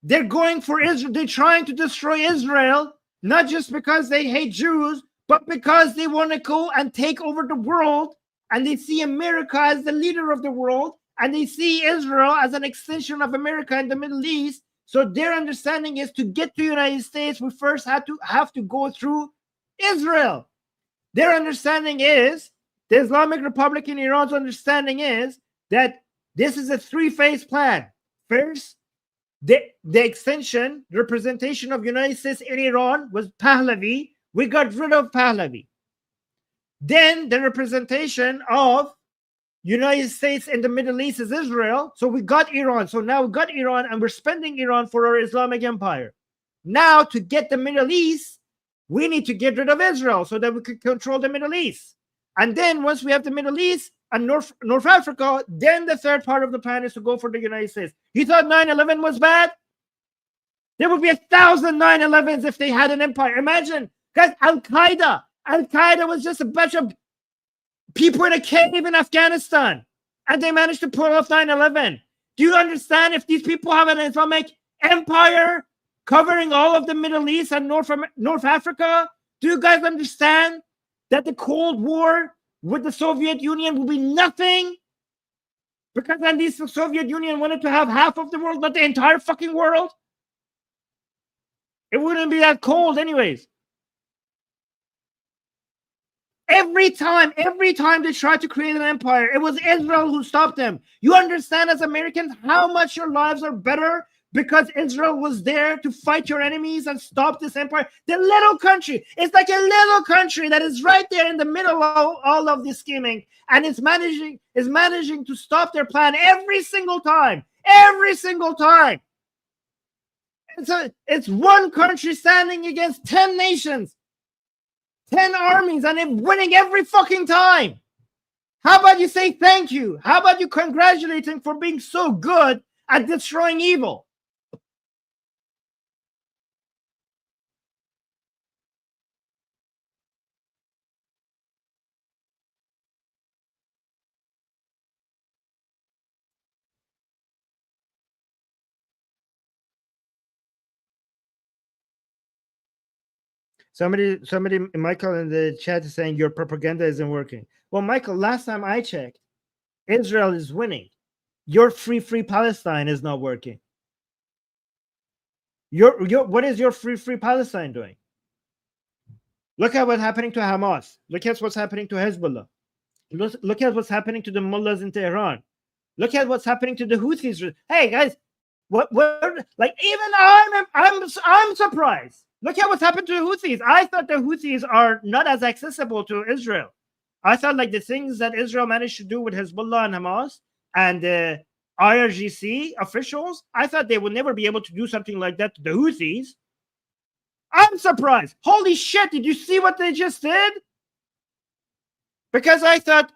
They're going for Israel. They're trying to destroy Israel, not just because they hate Jews, but because they want to go and take over the world, and they see America as the leader of the world, and they see Israel as an extension of America in the Middle East. So their understanding is to get to the United States, we first have to go through Israel. Their understanding is, the Islamic Republic in Iran's understanding is that this is a three-phase plan. First, the extension, representation of United States in Iran was Pahlavi. We got rid of Pahlavi. Then the representation of United States in the Middle East is Israel. So we got Iran. So now we got Iran and we're spending Iran for our Islamic empire. Now to get the Middle East, we need to get rid of Israel so that we can control the Middle East. And then once we have the Middle East and North Africa, then the third part of the plan is to go for the United States. You thought 9/11 was bad? There would be 1,000 9/11s if they had an empire. Imagine, guys, Al-Qaeda. Al-Qaeda was just a bunch of people in a cave in Afghanistan, and they managed to pull off 9/11. Do you understand? If these people have an Islamic empire covering all of the Middle East and North Africa, do you guys understand that the Cold War with the Soviet Union will be nothing? Because at least the Soviet Union wanted to have half of the world, not the entire fucking world. It wouldn't be that cold anyways. Every time they tried to create an empire, it was Israel who stopped them. You understand as Americans how much your lives are better because Israel was there to fight your enemies and stop this empire. The little country, it's like a little country that is right there in the middle of all of this scheming, and is managing to stop their plan every single time. Every single time. And so it's one country standing against 10 nations. 10 armies, and they're winning every fucking time. How about you say thank you? How about you congratulate him for being so good at destroying evil? Somebody, Michael in the chat is saying your propaganda isn't working. Well, Michael, last time I checked, Israel is winning. Your free Palestine is not working. What is your free Palestine doing? Look at what's happening to Hamas. Look at what's happening to Hezbollah. Look at what's happening to the mullahs in Tehran. Look at what's happening to the Houthis. Hey guys, what like even I'm surprised. Look at what's happened to the Houthis. I thought the Houthis are not as accessible to Israel. I thought like the things that Israel managed to do with Hezbollah and Hamas and the IRGC officials, I thought they would never be able to do something like that to the Houthis. I'm surprised. Holy shit, did you see what they just did? Because I thought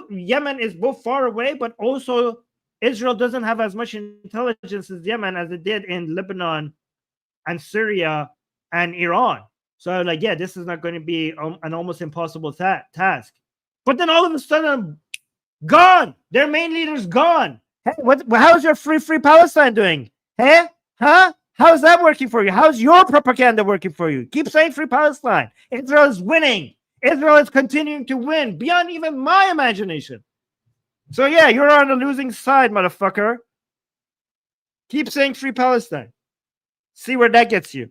Yemen is both far away, but also Israel doesn't have as much intelligence as Yemen as it did in Lebanon and Syria and Iran. So I was like, yeah, this is not going to be an almost impossible task. But then all of a sudden, gone. Their main leader's gone. Hey, how's your free Palestine doing? Hey, huh? How's that working for you? How's your propaganda working for you? Keep saying free Palestine. Israel is winning. Israel is continuing to win beyond even my imagination. So yeah, you're on the losing side, motherfucker. Keep saying free Palestine. See where that gets you.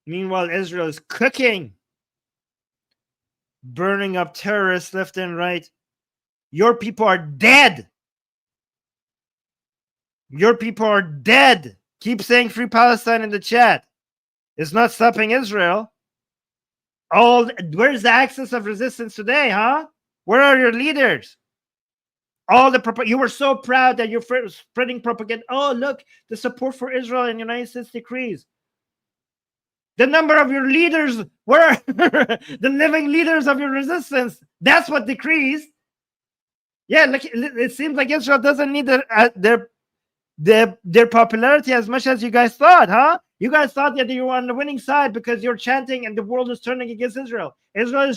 Meanwhile, Israel is cooking, burning up terrorists left and right. Your people are dead. Your people are dead. Keep saying free Palestine in the chat. It's not stopping Israel. Where's the axis of resistance today, huh? Where are your leaders? You were so proud that you're spreading propaganda. Oh, look, the support for Israel in the United States decreased. The number of your leaders, where are the living leaders of your resistance? That's what decreased. Yeah, look, it seems like Israel doesn't need their popularity as much as you guys thought, huh? You guys thought that you were on the winning side because you're chanting and the world is turning against Israel. Israel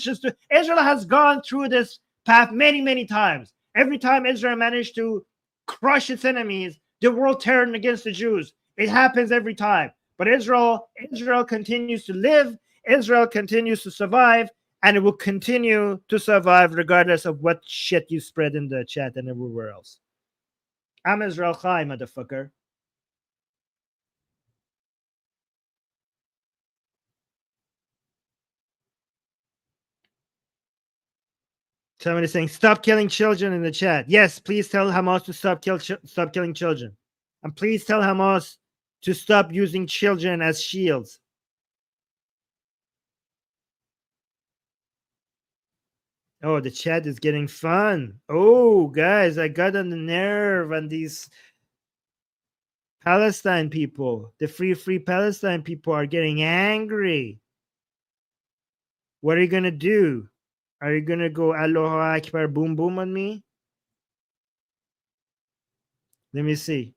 has gone through this path many, many times. Every time Israel managed to crush its enemies, the world turned against the Jews. It happens every time. But Israel continues to live, Israel continues to survive, and it will continue to survive regardless of what shit you spread in the chat and everywhere else. I'm Israel Chai, motherfucker. Somebody saying, stop killing children in the chat. Yes, please tell Hamas to stop killing children. And please tell Hamas to stop using children as shields. Oh, the chat is getting fun. Oh, guys, I got on the nerve on these Palestine people. The free Palestine people are getting angry. What are you going to do? Are you going to go Allahu Akbar boom boom on me? Let me see.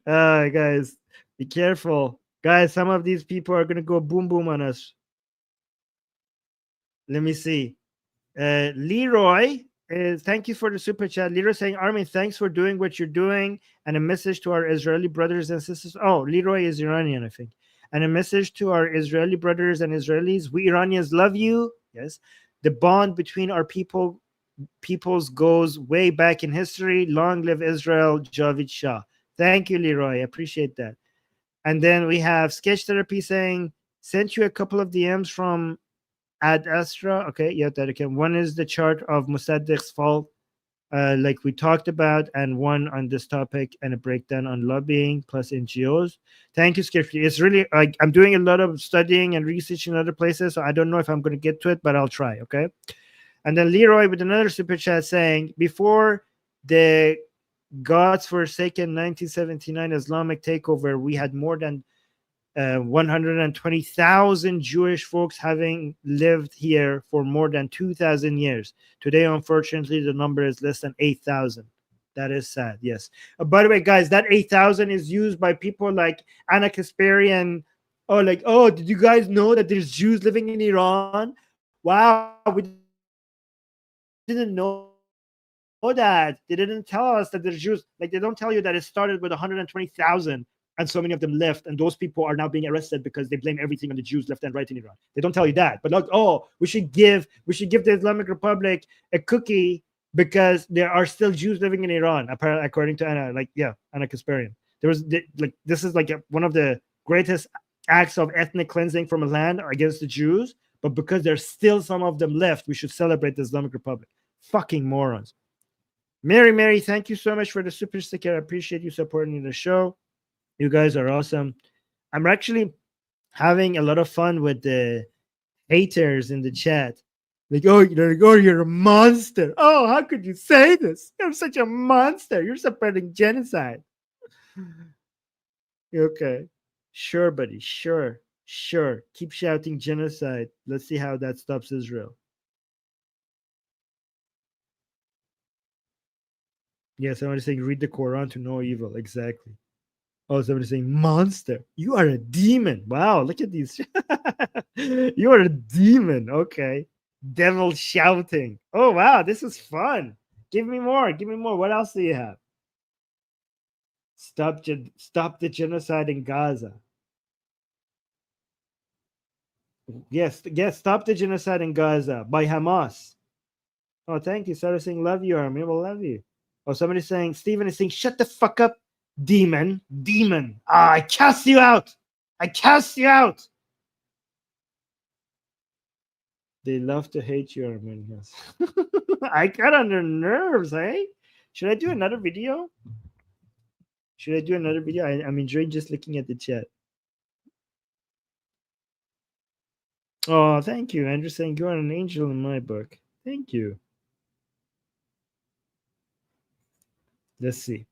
Guys, be careful. Guys, some of these people are going to go boom boom on us. Let me see. Leroy, thank you for the super chat. Leroy saying, Armin, thanks for doing what you're doing. And a message to our Israeli brothers and sisters. Oh, Leroy is Iranian, I think. And a message to our Israeli brothers and Israelis. We Iranians love you. Yes. The bond between our peoples goes way back in history. Long live Israel, Javid Shah. Thank you, Leroy. I appreciate that. And then we have Sketch Therapy saying, sent you a couple of DMs from Ad Astra. Okay, yeah, that again. One is the chart of Mossadegh's fall, like we talked about, and one on this topic and a breakdown on lobbying plus NGOs. Thank you, Sketch. It's really, I'm doing a lot of studying and research in other places, so I don't know if I'm going to get to it, but I'll try, okay? And then Leroy with another super chat saying, before the God's forsaken 1979 Islamic takeover, we had more than 120,000 Jewish folks having lived here for more than 2,000 years. Today, unfortunately, the number is less than 8,000. That is sad, yes. By the way, guys, that 8,000 is used by people like Anna Kasparian. Oh, did you guys know that there's Jews living in Iran? Wow, we didn't know that. They didn't tell us that there's Jews. Like, they don't tell you that it started with 120,000 and so many of them left, and those people are now being arrested because they blame everything on the Jews left and right in Iran. They don't tell you that. But like, oh, we should give the Islamic Republic a cookie because there are still Jews living in Iran, apparently, according to Anna. Like, yeah, Anna Kasparian. This is like one of the greatest acts of ethnic cleansing from a land against the Jews. But because there's still some of them left, we should celebrate the Islamic Republic. Fucking morons. Mary, thank you so much for the super sticker. I appreciate you supporting the show. You guys are awesome. I'm actually having a lot of fun with the haters in the chat. Like, oh, you're a monster. Oh, how could you say this? You're such a monster. You're supporting genocide. Okay. Sure, buddy. Sure. Keep shouting genocide. Let's see how that stops Israel. Yeah, somebody's saying read the Quran to know evil. Exactly. Oh, somebody's saying monster. You are a demon. Wow, look at these. You are a demon. Okay. Devil shouting. Oh, wow, this is fun. Give me more. What else do you have? Stop the genocide in Gaza. Yes, stop the genocide in Gaza by Hamas. Oh, thank you. Sarah saying, love you, Armin. We'll love you. Oh, somebody's saying, Stephen is saying, shut the fuck up, demon. I cast you out. They love to hate you, Armin. Yes. I got on their nerves, eh? Should I do another video? I'm enjoying just looking at the chat. Oh, thank you. Andrew saying, you are an angel in my book. Thank you. Let's see.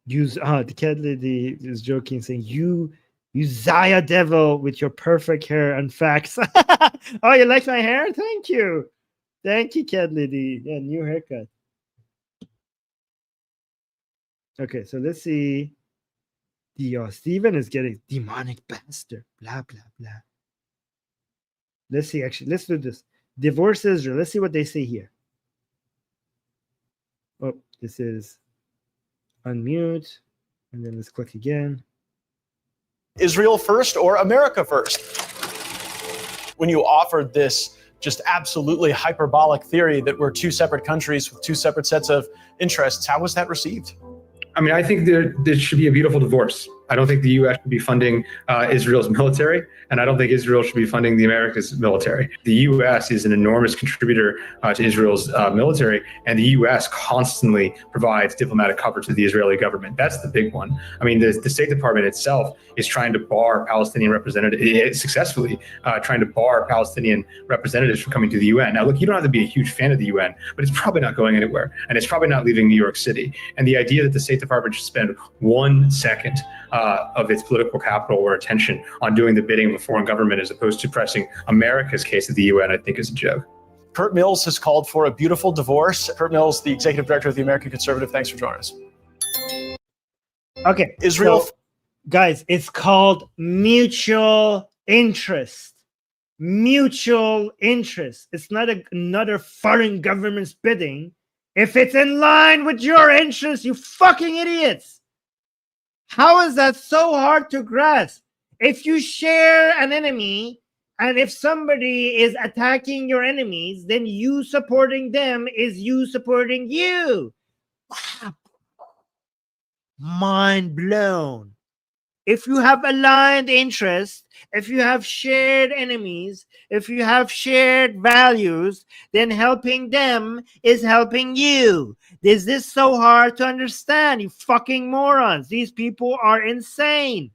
The cat lady is joking, saying, you Zaya devil with your perfect hair and facts. Oh, you like my hair? Thank you, cat lady. Yeah, new haircut. Okay, so let's see. Stephen is getting demonic bastard. Blah blah blah. Let's see. Actually, let's do this. Divorce Israel. Let's see what they say here. Oh, this is unmute, and then let's click again. Israel first or America first? When you offered this just absolutely hyperbolic theory that we're two separate countries with two separate sets of interests, how was that received? I mean, I think there should be a beautiful divorce. I don't think the U.S. should be funding Israel's military, and I don't think Israel should be funding the America's military. The U.S. is an enormous contributor to Israel's military, and the U.S. constantly provides diplomatic cover to the Israeli government. That's the big one. I mean, the State Department itself is trying to bar Palestinian representatives, successfully trying to bar Palestinian representatives from coming to the UN. Now, look, you don't have to be a huge fan of the UN, but it's probably not going anywhere, and it's probably not leaving New York City. And the idea that the State Department should spend 1 second of its political capital or attention on doing the bidding of a foreign government as opposed to pressing America's case at the UN, I think is a joke. Kurt Mills has called for a beautiful divorce. Kurt Mills, the executive director of the American Conservative, thanks for joining us. Okay, Israel. So, guys, it's called mutual interest. Mutual interest. It's not another foreign government's bidding. If it's in line with your interests, you fucking idiots. How is that so hard to grasp? If you share an enemy, and if somebody is attacking your enemies, then you supporting them is you supporting you. Mind blown. If you have aligned interests, if you have shared enemies, if you have shared values, then helping them is helping you. Is this so hard to understand, you fucking morons? These people are insane.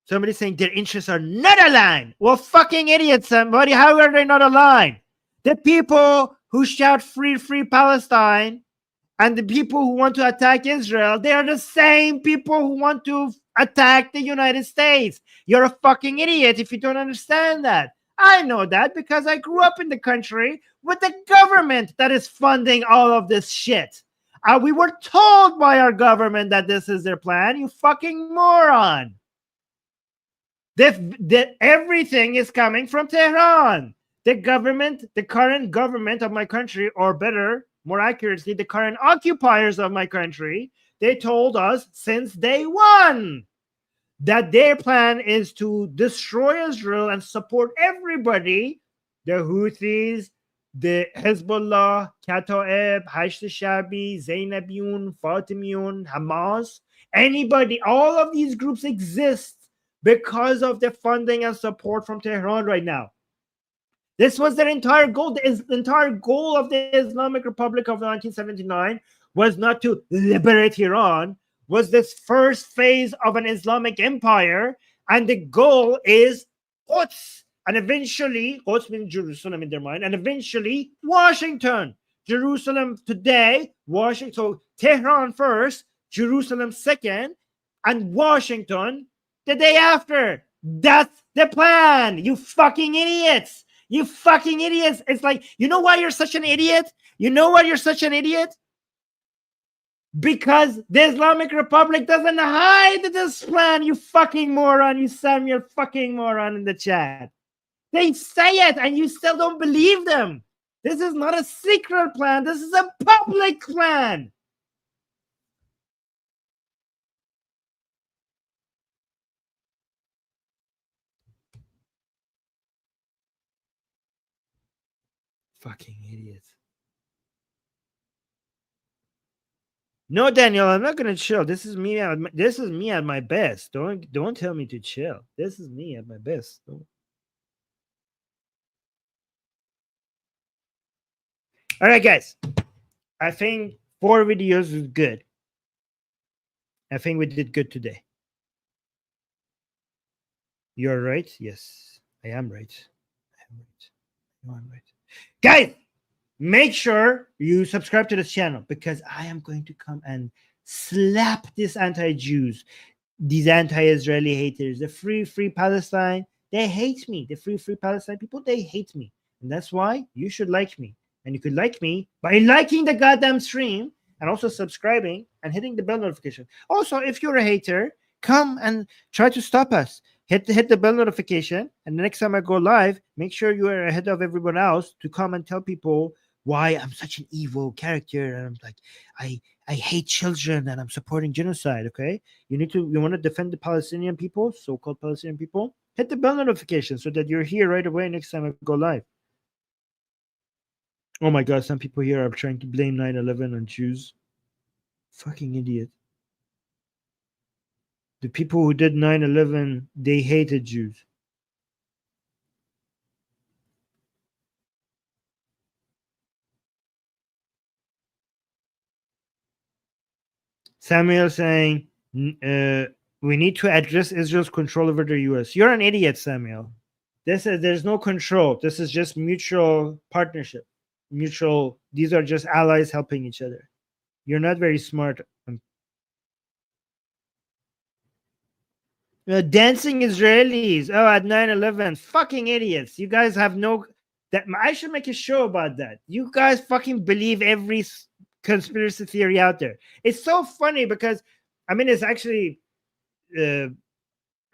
Somebody's saying their interests are not aligned. Well, fucking idiots, somebody. How are they not aligned? The people who shout free, free Palestine and the people who want to attack Israel, they are the same people who want to attack the United States. You're a fucking idiot if you don't understand that. I know that because I grew up in the country with the government that is funding all of this shit. We were told by our government that this is their plan, you fucking moron. Everything is coming from Tehran. the government, the current government of my country, or better, more accurately, the current occupiers of my country, they told us since day one that their plan is to destroy Israel and support everybody, the Houthis, the Hezbollah, Kataeb, Hashd Shabi, Zainabiyun, Fatimiyun, Hamas, anybody, all of these groups exist because of the funding and support from Tehran right now. This was their entire goal. The entire goal of the Islamic Republic of 1979 was not to liberate Iran, was this first phase of an Islamic empire, and the goal is Quds, and eventually, Quds means Jerusalem in their mind, and eventually Washington. Jerusalem today, Washington, so Tehran first, Jerusalem second, and Washington the day after. That's the plan, you fucking idiots. You fucking idiots. It's like, you know why you're such an idiot? You know why you're such an idiot? Because the Islamic Republic doesn't hide this plan, you fucking moron, you Samuel fucking moron in the chat. They say it and you still don't believe them. This is not a secret plan. This is a public plan. Fucking idiots. No, Daniel, I'm not gonna chill. This is me at my best. Don't tell me to chill. This is me at my best. All right, guys. I think 4 videos is good. I think we did good today. You're right. Yes, I am right. I'm right. Guys, make sure you subscribe to this channel because I am going to come and slap these anti-Jews, these anti-Israeli haters, the free Palestine. They hate me. The free Palestine people, they hate me. And that's why you should like me. And you could like me by liking the goddamn stream and also subscribing and hitting the bell notification. Also, if you're a hater, come and try to stop us. Hit the bell notification, and the next time I go live, make sure you are ahead of everyone else to come and tell people why I'm such an evil character, and I'm like, I hate children, and I'm supporting genocide. Okay, you want to defend the Palestinian people, so-called Palestinian people. Hit the bell notification so that you're here right away next time I go live. Oh my God, some people here are trying to blame 9/11 on Jews. Fucking idiot. The people who did 9/11, they hated Jews. Samuel saying, we need to address Israel's control over the U.S. You're an idiot, Samuel. There's no control. This is just mutual partnership. These are just allies helping each other. You're not very smart. Dancing Israelis. Oh, at 9/11. Fucking idiots. You guys have I should make a show about that. You guys fucking believe every conspiracy theory out there. It's so funny because, I mean, it's actually a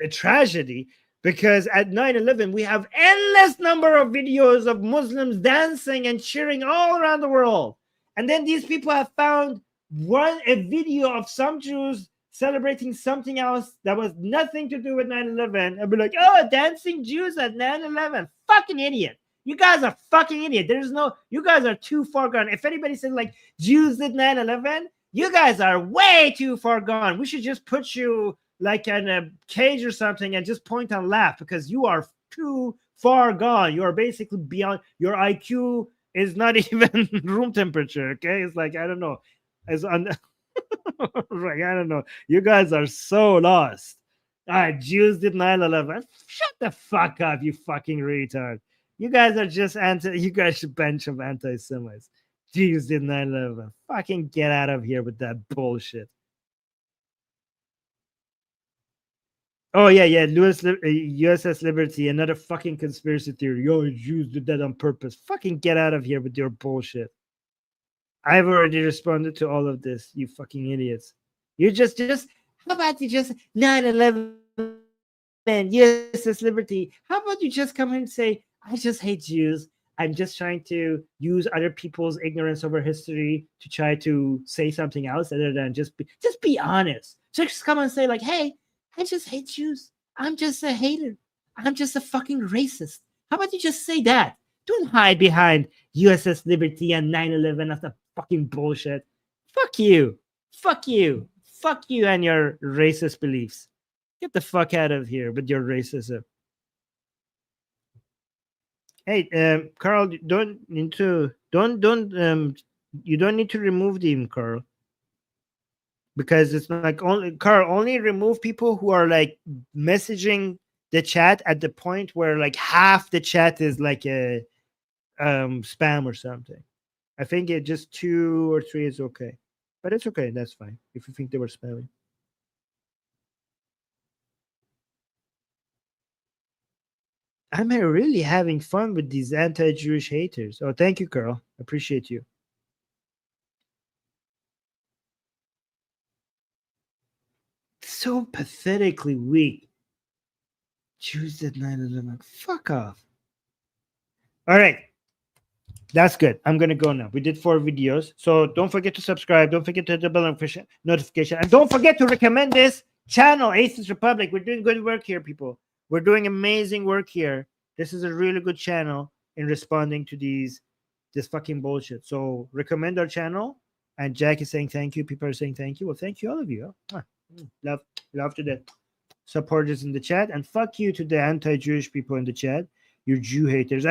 tragedy because at 9/11, we have endless number of videos of Muslims dancing and cheering all around the world. And then these people have found a video of some Jews celebrating something else that was nothing to do with 9/11 and be like, oh, dancing Jews at 9/11. Fucking idiot. You guys are fucking idiot. You guys are too far gone. If anybody says like Jews did 9/11, you guys are way too far gone. We should just put you like in a cage or something and just point and laugh because you are too far gone. You are basically beyond, your IQ is not even room temperature. Okay. It's like, I don't know. Right, I don't know. You guys are so lost. All right, Jews did 9/11. Shut the fuck up, you fucking retard. You guys are just you guys are a bunch of anti-Semites. Jews did 9/11. Fucking get out of here with that bullshit. Oh, yeah. USS Liberty, another fucking conspiracy theory. Oh, Jews did that on purpose. Fucking get out of here with your bullshit. I've already responded to all of this, you fucking idiots. You just how about you just 9/11 USS Liberty? How about you just come and say, I just hate Jews. I'm just trying to use other people's ignorance over history to try to say something else other than just be honest. Just come and say like, hey, I just hate Jews. I'm just a hater. I'm just a fucking racist. How about you just say that? Don't hide behind USS Liberty and 9/11 of the fucking bullshit. Fuck you. Fuck you. Fuck you and your racist beliefs. Get the fuck out of here with your racism. Hey, Carl, you don't need to remove them, Carl. Because it's like only remove people who are like messaging the chat at the point where like half the chat is like a spam or something. I think it just 2 or 3 is okay. But it's okay, that's fine. If you think they were spamming. I'm really having fun with these anti-Jewish haters. Oh, thank you, Carl. Appreciate you. So pathetically weak. Jews at 9/11. Fuck off. All right. That's good. I'm going to go now. We did 4 videos. So don't forget to subscribe. Don't forget to hit the bell notification. And don't forget to recommend this channel, Atheist Republic. We're doing good work here, people. We're doing amazing work here. This is a really good channel in responding to this fucking bullshit. So recommend our channel. And Jack is saying thank you. People are saying thank you. Well, thank you, all of you. Love to the supporters in the chat. And fuck you to the anti-Jewish people in the chat. You're Jew haters.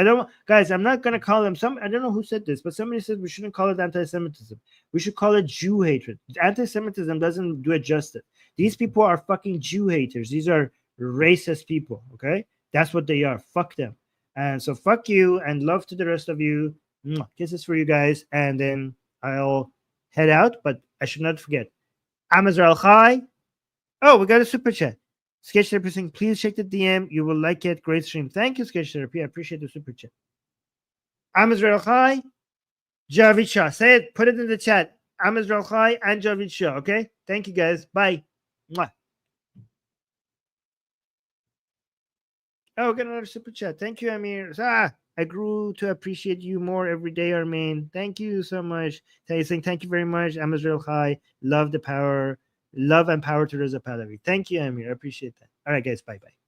Guys, I'm not going to call them I don't know who said this, but somebody said we shouldn't call it anti-Semitism. We should call it Jew hatred. Anti-Semitism doesn't do it justice. These people are fucking Jew haters. These are racist people, okay? That's what they are. Fuck them. And so fuck you and love to the rest of you. Kisses for you guys. And then I'll head out, but I should not forget. I'm Israel Chai. Oh, we got a super chat. Sketch Therapy saying, please check the DM. You will like it. Great stream. Thank you, Sketch Therapy. I appreciate the super chat. I'm Israel Chai. Javid Shah. Say it. Put it in the chat. I'm Israel Chai and Javid Shah. Okay? Thank you, guys. Bye. Mwah. Oh, got another super chat. Thank you, Amir. I grew to appreciate you more every day, Armin. Thank you so much. Saying thank you very much. I'm Israel Chai. Love the power. Love and power to Reza Pahlavi. Thank you, Amir. I appreciate that. All right, guys. Bye-bye.